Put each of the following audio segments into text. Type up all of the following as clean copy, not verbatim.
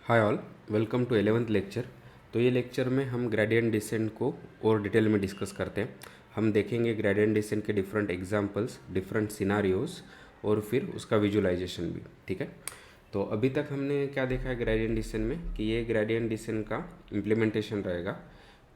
Hi all, welcome to 11th lecture. तो ये lecture में हम ग्रेडियंट डिसेंट को और डिटेल में डिस्कस करते हैं। हम देखेंगे ग्रेडियंट डिसेंट के डिफरेंट एग्जांपल्स, डिफरेंट सिनारियोज और फिर उसका विजुअलाइजेशन भी। ठीक है। तो अभी तक हमने क्या देखा है ग्रेडियंट डिसेंट में कि ये ग्रेडियंट डिसेंट का इम्प्लीमेंटेशन रहेगा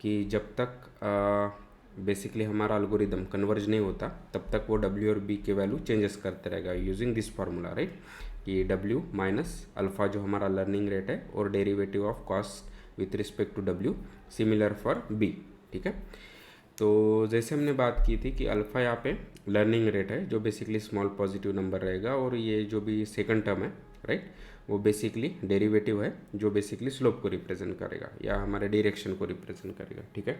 कि जब तक बेसिकली हमारा एल्गोरिदम कन्वर्ज नहीं होता तब तक वो W और B के वैल्यू चेंजेस करते रहेगा यूजिंग दिस फार्मूला, राइट। कि W माइनस अल्फ़ा जो हमारा लर्निंग रेट है और derivative of cost with respect to W similar for B। ठीक है। तो जैसे हमने बात की थी कि अल्फ़ा यहाँ पे लर्निंग रेट है जो बेसिकली स्मॉल पॉजिटिव नंबर रहेगा, और ये जो भी सेकंड टर्म है, राइट, वो बेसिकली डेरिवेटिव है जो बेसिकली स्लोप को रिप्रेजेंट करेगा या हमारे डायरेक्शन को रिप्रेजेंट करेगा। ठीक है।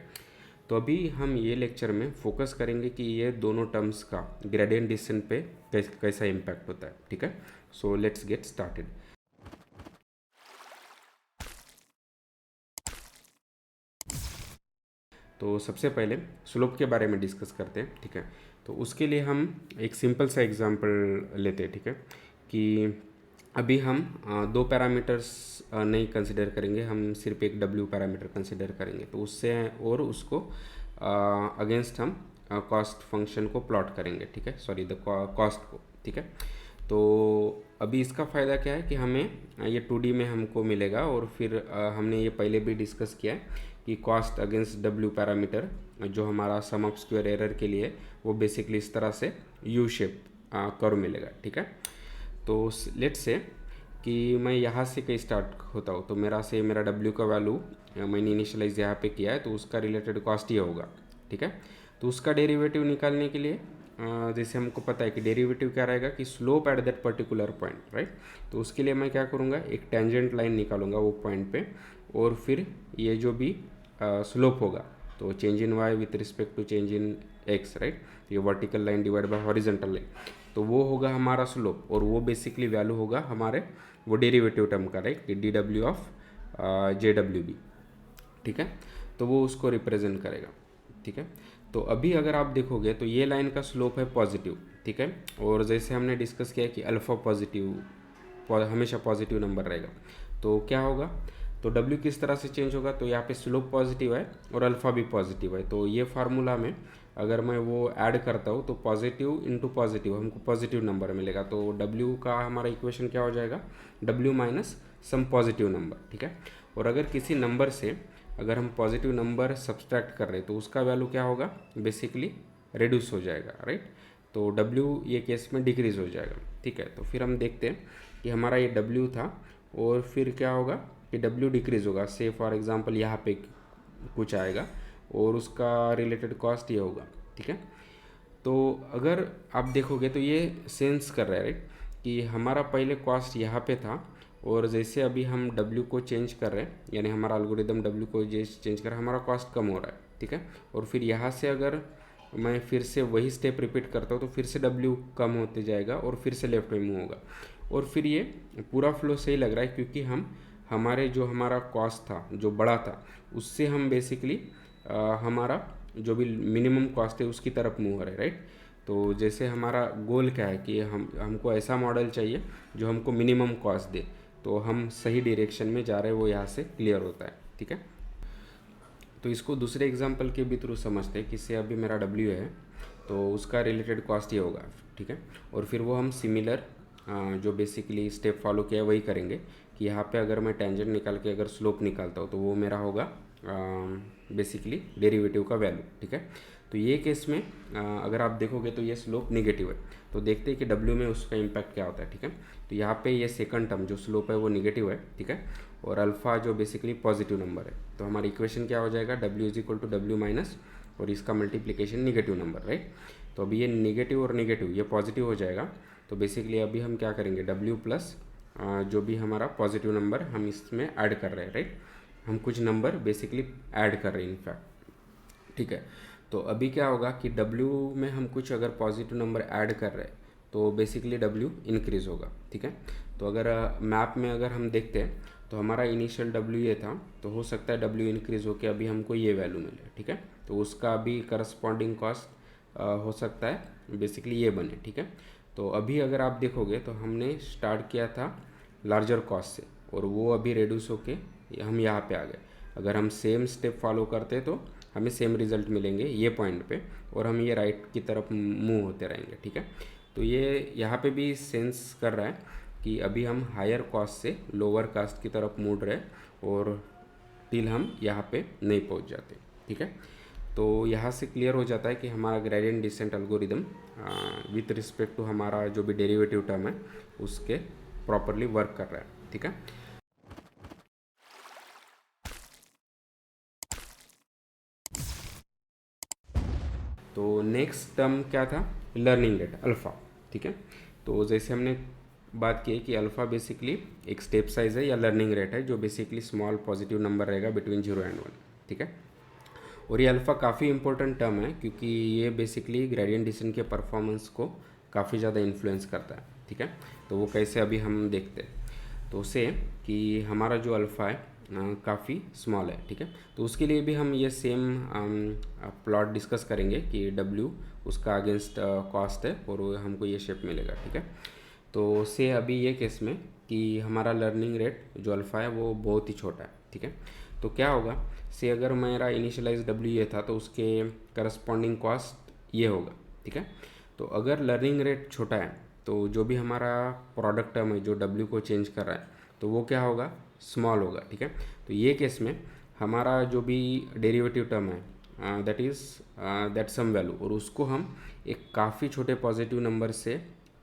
तो अभी हम ये लेक्चर में फोकस करेंगे कि ये दोनों टर्म्स का ग्रेडियंट डिसेंट पे कैसा इम्पैक्ट होता है। ठीक है। So let's get started. तो सबसे पहले स्लोप के बारे में डिस्कस करते हैं। ठीक है। तो उसके लिए हम एक सिंपल सा एग्जांपल लेते हैं। ठीक है। कि अभी हम दो पैरामीटर्स नहीं कंसिडर करेंगे, हम सिर्फ एक W पैरामीटर कंसिडर करेंगे। तो उससे और उसको अगेंस्ट हम कॉस्ट फंक्शन को प्लॉट करेंगे। ठीक है, सॉरी द कॉस्ट को। ठीक है। तो अभी इसका फ़ायदा क्या है कि हमें ये 2D में हमको मिलेगा, और फिर हमने ये पहले भी डिस्कस किया है कि कॉस्ट अगेंस्ट W पैरामीटर जो हमारा सम ऑफ स्क्वायर एरर के लिए वो बेसिकली इस तरह से यू शेप कर्व मिलेगा। ठीक है। तो लेट्स से कि मैं यहाँ से कहीं स्टार्ट होता हूँ, तो मेरा W का वैल्यू मैंने इनिशियलाइज यहाँ पे किया है, तो उसका रिलेटेड कॉस्ट ये होगा। ठीक है। तो उसका डेरिवेटिव निकालने के लिए जैसे हमको पता है कि डेरिवेटिव क्या रहेगा कि slope at that particular point, right. तो उसके लिए मैं क्या करूँगा, एक टेंजेंट लाइन निकालूंगा वो पॉइंट पे, और फिर ये जो भी स्लोप होगा तो change in y with respect to change in x, right. ये vertical line divide by horizontal line, तो वो होगा हमारा स्लोप, और वो बेसिकली वैल्यू होगा हमारे वो डेरिवेटिव टर्म का, राइट, कि DW ऑफ JWB। ठीक है। तो वो उसको रिप्रेजेंट करेगा। ठीक है। तो अभी अगर आप देखोगे तो ये लाइन का स्लोप है पॉजिटिव। ठीक है। और जैसे हमने डिस्कस किया कि अल्फ़ा पॉजिटिव हमेशा पॉजिटिव नंबर रहेगा, तो क्या होगा, तो W किस तरह से चेंज होगा, तो यहाँ पे स्लोप पॉजिटिव है और अल्फ़ा भी पॉजिटिव है। तो ये फार्मूला में अगर मैं वो ऐड करता हूँ तो पॉजिटिव इंटू पॉजिटिव हमको पॉजिटिव नंबर मिलेगा। तो W का हमारा इक्वेशन क्या हो जाएगा, W minus some positive number. ठीक है। और अगर किसी नंबर से अगर हम पॉजिटिव नंबर सब्सट्रैक्ट कर रहे हैं तो उसका वैल्यू क्या होगा, बेसिकली रिड्यूस हो जाएगा, राइट। तो W ये केस में डिक्रीज हो जाएगा। ठीक है। तो फिर हम देखते हैं कि हमारा ये W था, और फिर क्या होगा कि W डिक्रीज होगा, से फॉर एग्जांपल यहाँ पे कुछ आएगा और उसका रिलेटेड कॉस्ट ये होगा। ठीक है। तो अगर आप देखोगे तो ये सेंस कर रहा है, राइट, कि हमारा पहले कॉस्ट यहाँ पे था, और जैसे अभी हम W को चेंज कर रहे हैं, यानी हमारा एल्गोरिदम W को चेंज कर रहा है, हमारा कॉस्ट कम हो रहा है। ठीक है। और फिर यहाँ से अगर मैं फिर से वही स्टेप रिपीट करता हूँ तो फिर से W कम होते जाएगा और फिर से लेफ्ट में मूव होगा, और फिर ये पूरा फ्लो सही लग रहा है क्योंकि हम हमारा कॉस्ट था जो बड़ा था उससे हम बेसिकली हमारा जो भी मिनिमम कॉस्ट है उसकी तरफ मूव हो रहा है, राइट। तो जैसे हमारा गोल क्या है कि हमको ऐसा मॉडल चाहिए जो हमको मिनिमम कॉस्ट दे, तो हम सही डायरेक्शन में जा रहे हैं, वो यहाँ से क्लियर होता है। ठीक है। तो इसको दूसरे एग्जांपल के भी थ्रू समझते हैं, किससे अभी मेरा W है तो उसका रिलेटेड कॉस्ट ये होगा। ठीक है। और फिर वो हम सिमिलर जो बेसिकली स्टेप फॉलो किया वही करेंगे कि यहाँ पे अगर मैं टेंजेंट निकाल के अगर स्लोप निकालता हूँ तो वो मेरा होगा बेसिकली डेरिवेटिव का वैल्यू। ठीक है। तो ये केस में अगर आप देखोगे तो ये स्लोप निगेटिव है, तो देखते हैं कि W में उसका इम्पैक्ट क्या होता है। ठीक है। तो यहाँ पे ये सेकंड टर्म जो स्लोप है वो निगेटिव है। ठीक है। और अल्फ़ा जो बेसिकली पॉजिटिव नंबर है, तो हमारी इक्वेशन क्या हो जाएगा, W is equal to W minus और इसका मल्टीप्लिकेशन निगेटिव नंबर, राइट। तो अभी ये निगेटिव और निगेटिव ये पॉजिटिव हो जाएगा, तो बेसिकली अभी हम क्या करेंगे, W प्लस जो भी हमारा पॉजिटिव नंबर हम इसमें ऐड कर रहे हैं, राइट। हम कुछ नंबर बेसिकली ऐड कर रहे हैं इनफैक्ट। ठीक है। तो अभी क्या होगा कि W में हम कुछ अगर पॉजिटिव नंबर ऐड कर रहे हैं तो बेसिकली W इंक्रीज होगा। ठीक है। तो अगर मैप में अगर हम देखते हैं तो हमारा इनिशियल W ये था, तो हो सकता है W इंक्रीज होकर अभी हमको ये वैल्यू मिले। ठीक है। तो उसका अभी करस्पॉन्डिंग कॉस्ट हो सकता है बेसिकली ये बने। ठीक है। तो अभी अगर आप देखोगे तो हमने स्टार्ट किया था लार्जर कॉस्ट से, और वो अभी रेड्यूस होके हम यहाँ पे आ गए। अगर हम सेम स्टेप फॉलो करते तो हमें सेम रिजल्ट मिलेंगे ये पॉइंट पे, और हम ये राइट की तरफ मूव होते रहेंगे, ठीक है। तो ये यहाँ पे भी सेंस कर रहा है कि अभी हम हायर कॉस्ट से लोअर कास्ट की तरफ मुड़ रहे, और टिल हम यहाँ पे नहीं पहुँच जाते, ठीक है। तो यहाँ से क्लियर हो जाता है कि हमारा gradient descent algorithm with respect to हमारा जो भी डेरिवेटिव टर्म है उसके प्रॉपरली वर्क कर रहा है, ठीक है। तो नेक्स्ट टर्म क्या था, लर्निंग रेट अल्फ़ा, ठीक है। तो जैसे हमने बात की कि अल्फ़ा बेसिकली एक स्टेप साइज है या लर्निंग रेट है जो बेसिकली स्मॉल पॉजिटिव नंबर रहेगा बिटवीन 0 एंड 1, ठीक है। और ये अल्फ़ा काफ़ी इंपॉर्टेंट टर्म है क्योंकि ये बेसिकली ग्रेडियंट डिसेंट के परफॉर्मेंस को काफ़ी ज़्यादा इन्फ्लुएंस करता है, ठीक है। तो वो कैसे अभी हम देखते हैं। तो उसे कि हमारा जो अल्फ़ा है काफ़ी स्मॉल है, ठीक है। तो उसके लिए भी हम ये सेम प्लॉट डिस्कस करेंगे कि डब्ल्यू उसका अगेंस्ट कॉस्ट है और वो हमको ये शेप मिलेगा, ठीक है। तो से अभी ये केस में कि हमारा लर्निंग रेट जो अल्फ़ा है वो बहुत ही छोटा है, ठीक है। तो क्या होगा, से अगर मेरा इनिशियलाइज डब्ल्यू ये था तो उसके करस्पॉन्डिंग कॉस्ट ये होगा, ठीक है। तो अगर लर्निंग रेट छोटा है तो जो भी हमारा प्रोडक्ट टर्म है जो डब्ल्यू को चेंज कर रहा है तो वो क्या होगा, स्मॉल होगा, ठीक है। तो ये केस में हमारा जो भी डेरिवेटिव टर्म है दैट सम वैल्यू, और उसको हम एक काफ़ी छोटे पॉजिटिव नंबर से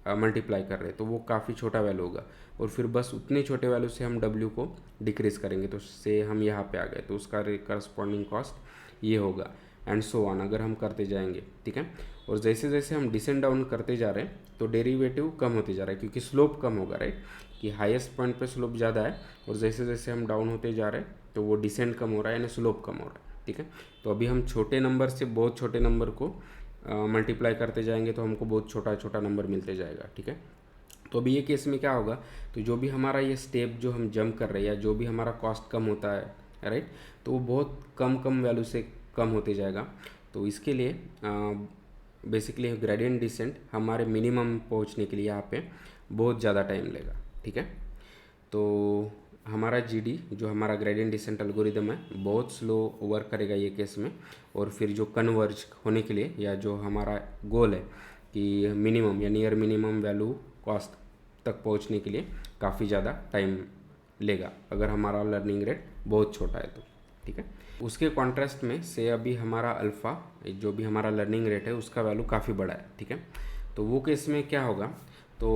मल्टीप्लाई कर रहे हैं तो वो काफ़ी छोटा वैल्यू होगा, और फिर बस उतने छोटे वैल्यू से हम डब्ल्यू को डिक्रीज़ करेंगे तो से हम यहाँ पे आ गए, तो उसका करस्पॉन्डिंग कॉस्ट ये होगा, एंड सो ऑन अगर हम करते जाएंगे, ठीक है। और जैसे जैसे हम डिसेंड डाउन करते जा रहे हैं तो डेरिवेटिव कम होते जा रहा है क्योंकि स्लोप कम होगा, राइट, कि हाईएस्ट पॉइंट पे स्लोप ज़्यादा है, और जैसे जैसे हम डाउन होते जा रहे हैं तो वो डिसेंड कम हो रहा है यानी स्लोप कम हो रहा है, ठीक है। तो अभी हम छोटे नंबर से बहुत छोटे नंबर को मल्टीप्लाई करते जाएंगे तो हमको बहुत छोटा छोटा नंबर मिलते जाएगा, ठीक है। तो अभी ये केस में क्या होगा, तो जो भी हमारा ये स्टेप जो हम जंप कर रहे हैं या जो भी हमारा कॉस्ट कम होता है, राइट, तो वो बहुत कम कम वैल्यू से कम होते जाएगा। तो इसके लिए बेसिकली ग्रेडियंट डिसेंट हमारे मिनिमम पहुंचने के लिए यहाँ पे बहुत ज़्यादा टाइम लेगा, ठीक है। तो हमारा जीडी जो हमारा ग्रेडियंट डिसेंट एल्गोरिदम है बहुत स्लो वर्क करेगा ये केस में, और फिर जो कन्वर्ज होने के लिए या जो हमारा गोल है कि मिनिमम या नियर मिनिमम वैल्यू कॉस्ट तक पहुंचने के लिए काफ़ी ज़्यादा टाइम लेगा अगर हमारा लर्निंग रेट बहुत छोटा है तो, ठीक है। उसके कॉन्ट्रास्ट में से अभी हमारा अल्फ़ा जो भी हमारा लर्निंग रेट है उसका वैल्यू काफ़ी बड़ा है, ठीक है। तो वो केस में क्या होगा, तो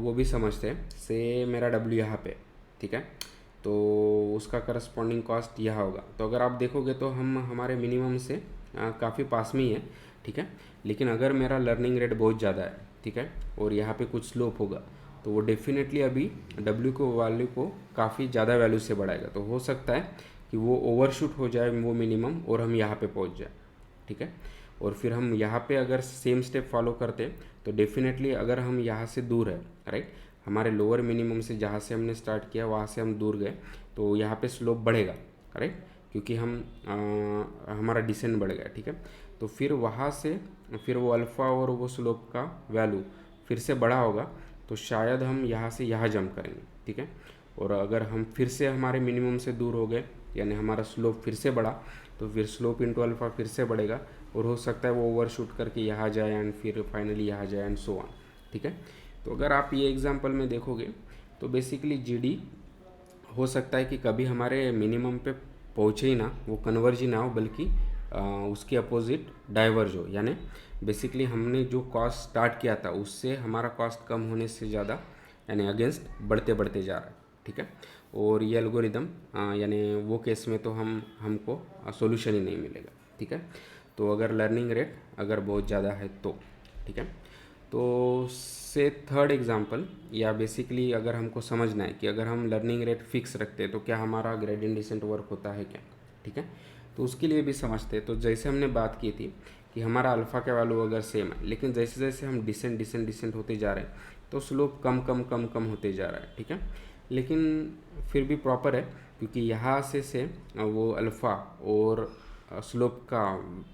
वो भी समझते हैं, से मेरा डब्ल्यू यहाँ पे, ठीक है, तो उसका करस्पॉन्डिंग कॉस्ट यहाँ होगा। तो अगर आप देखोगे तो हम हमारे मिनिमम से काफ़ी पास में ही है, ठीक है। लेकिन अगर मेरा लर्निंग रेट बहुत ज़्यादा है, ठीक है, और यहाँ पे कुछ स्लोप होगा तो वो डेफिनेटली अभी डब्ल्यू को वैल्यू को काफ़ी ज़्यादा वैल्यू से बढ़ाएगा। तो हो सकता है कि वो ओवरशूट हो जाए वो मिनिमम और हम यहाँ पे पहुँच जाए, ठीक है। और फिर हम यहाँ पे अगर सेम स्टेप फॉलो करते तो डेफिनेटली अगर हम यहाँ से दूर है, राइट, हमारे लोअर मिनिमम से जहाँ से हमने स्टार्ट किया वहाँ से हम दूर गए तो यहाँ पे स्लोप बढ़ेगा, राइट, क्योंकि हम हमारा डिसेंट बढ़ गया, ठीक है। तो फिर वहाँ से फिर वो अल्फ़ा और वो स्लोप का वैल्यू फिर से बड़ा होगा तो शायद हम यहाँ से यहाँ जंप करेंगे, ठीक है। और अगर हम फिर से हमारे मिनिमम से दूर हो गए यानी हमारा स्लोप फिर से बढ़ा तो फिर स्लोप इंटू अल्फ़ा फिर से बढ़ेगा और हो सकता है वो ओवरशूट करके यहाँ जाए एंड फिर फाइनली यहाँ जाए एंड सो ऑन, ठीक है। तो अगर आप ये एग्जांपल में देखोगे तो बेसिकली जीडी हो सकता है कि कभी हमारे मिनिमम पे पहुँचे ही ना, वो कन्वर्ज ही ना हो, बल्कि उसके अपोजिट डाइवर्ज हो, यानी बेसिकली हमने जो कॉस्ट स्टार्ट किया था उससे हमारा कॉस्ट कम होने से ज़्यादा यानी अगेंस्ट बढ़ते बढ़ते जा रहा है, ठीक है। और ये एल्गोरिदम यानी वो केस में तो हमको सॉल्यूशन ही नहीं मिलेगा, ठीक है। तो अगर लर्निंग रेट अगर बहुत ज़्यादा है तो, ठीक है। तो से थर्ड एग्जांपल या बेसिकली अगर हमको समझना है कि अगर हम लर्निंग रेट फिक्स रखते हैं तो क्या हमारा ग्रेडियंट डिसेंट वर्क होता है क्या, ठीक है। तो उसके लिए भी समझते हैं। तो जैसे हमने बात की थी कि हमारा अल्फ़ा का वैल्यू अगर सेम है लेकिन जैसे जैसे हम डिसेंट होते जा रहे हैं तो स्लोप कम कम कम कम होते जा रहा है, ठीक है। लेकिन फिर भी प्रॉपर है क्योंकि यहाँ से वो अल्फ़ा और स्लोप का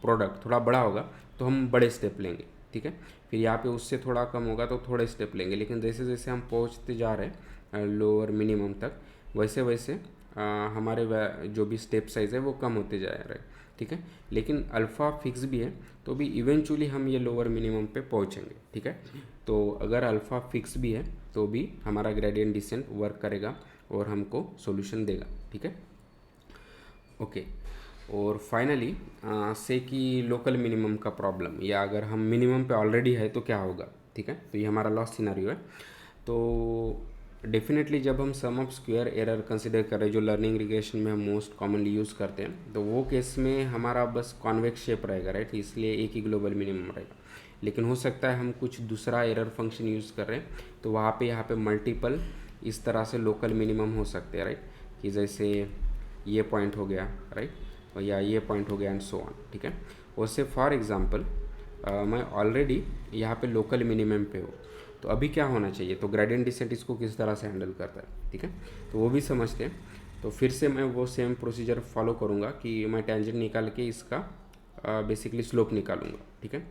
प्रोडक्ट थोड़ा बड़ा होगा तो हम बड़े स्टेप लेंगे, ठीक है। फिर यहाँ पे उससे थोड़ा कम होगा तो थोड़े स्टेप लेंगे, लेकिन जैसे जैसे हम पहुँचते जा रहे हैं लोअर मिनिमम तक वैसे वैसे हमारे जो भी स्टेप साइज़ है वो कम होते जा रहे हैं, ठीक है। लेकिन अल्फ़ा फिक्स भी है तो भी इवेंचुअली हम ये लोअर मिनिमम पे पहुंचेंगे, ठीक है। तो अगर अल्फ़ा फिक्स भी है तो भी हमारा ग्रेडियंट डिसेंट वर्क करेगा और हमको सॉल्यूशन देगा, ठीक है। ओके, और फाइनली से कि लोकल मिनिमम का प्रॉब्लम, या अगर हम मिनिमम पे ऑलरेडी है तो क्या होगा, ठीक है। तो ये हमारा लॉस सिनेरियो है। तो डेफिनेटली जब हम सम ऑफ स्क्वायर एरर कंसिडर करें, जो लर्निंग रिग्रेशन में हम मोस्ट कॉमनली यूज़ करते हैं, तो वो केस में हमारा बस कॉन्वेक्स शेप रहेगा, राइट। इसलिए एक ही ग्लोबल मिनिमम रहेगा। लेकिन हो सकता है हम कुछ दूसरा एरर फंक्शन यूज़ कर रहे हैं, तो वहाँ पे यहाँ पे मल्टीपल इस तरह से लोकल मिनिमम हो सकते हैं, राइट। कि जैसे ये पॉइंट हो गया, राइट, या ये पॉइंट हो गया एंड सो ऑन, ठीक है। उससे फॉर एग्जांपल मैं ऑलरेडी यहाँ पे लोकल मिनिमम पे हूँ, तो अभी क्या होना चाहिए, तो ग्रेडियंट डिसेंट इसको किस तरह से हैंडल करता है, ठीक है। तो वो भी समझते हैं। तो फिर से मैं वो सेम प्रोसीजर फॉलो करूँगा कि मैं टेंजेंट निकाल के इसका बेसिकली स्लोप निकालूंगा, ठीक है।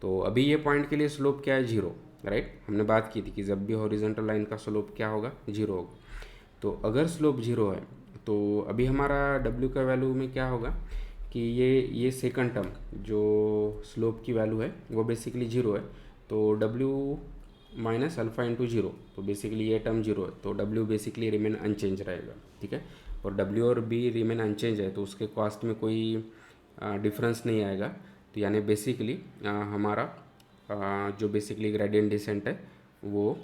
तो अभी ये पॉइंट के लिए स्लोप क्या है, 0, राइट। हमने बात की थी कि जब भी हॉरिजॉन्टल लाइन का स्लोप क्या होगा, 0 होगा। तो अगर स्लोप 0 है तो अभी हमारा W का वैल्यू में क्या होगा कि ये सेकंड टर्म जो स्लोप की वैल्यू है वो बेसिकली 0 है, तो W माइनस अल्फ़ा इंटू 0, तो बेसिकली ये टर्म 0 है, तो W बेसिकली रिमेन अनचेंज रहेगा, ठीक है। और W और B रिमेन अनचेंज है तो उसके कॉस्ट में कोई डिफरेंस नहीं आएगा। तो यानी बेसिकली हमारा जो बेसिकली ग्रेडियंट डिसेंट है वो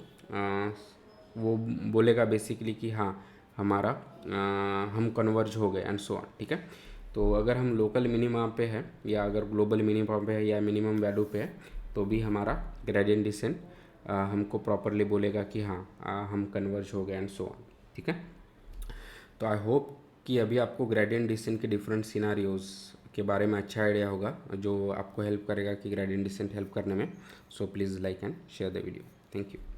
वो बोलेगा बेसिकली कि हाँ हमारा हम कन्वर्ज हो गए एंड सो ऑन, ठीक है। तो अगर हम लोकल मिनिमम पे है या अगर ग्लोबल मिनिमम पे है या मिनिमम वैल्यू पे है, तो भी हमारा ग्रेडियंट डिसेंट हमको प्रॉपरली बोलेगा कि हाँ हम कन्वर्ज हो गए एंड सो ऑन, ठीक है। तो आई होप कि अभी आपको ग्रेडियंट डिसेंट के डिफरेंट सिनारियोज़ के बारे में अच्छा आइडिया होगा, जो आपको हेल्प करेगा कि ग्रेडियंट डिसेंट हेल्प करने में। So please like and share the video. Thank you.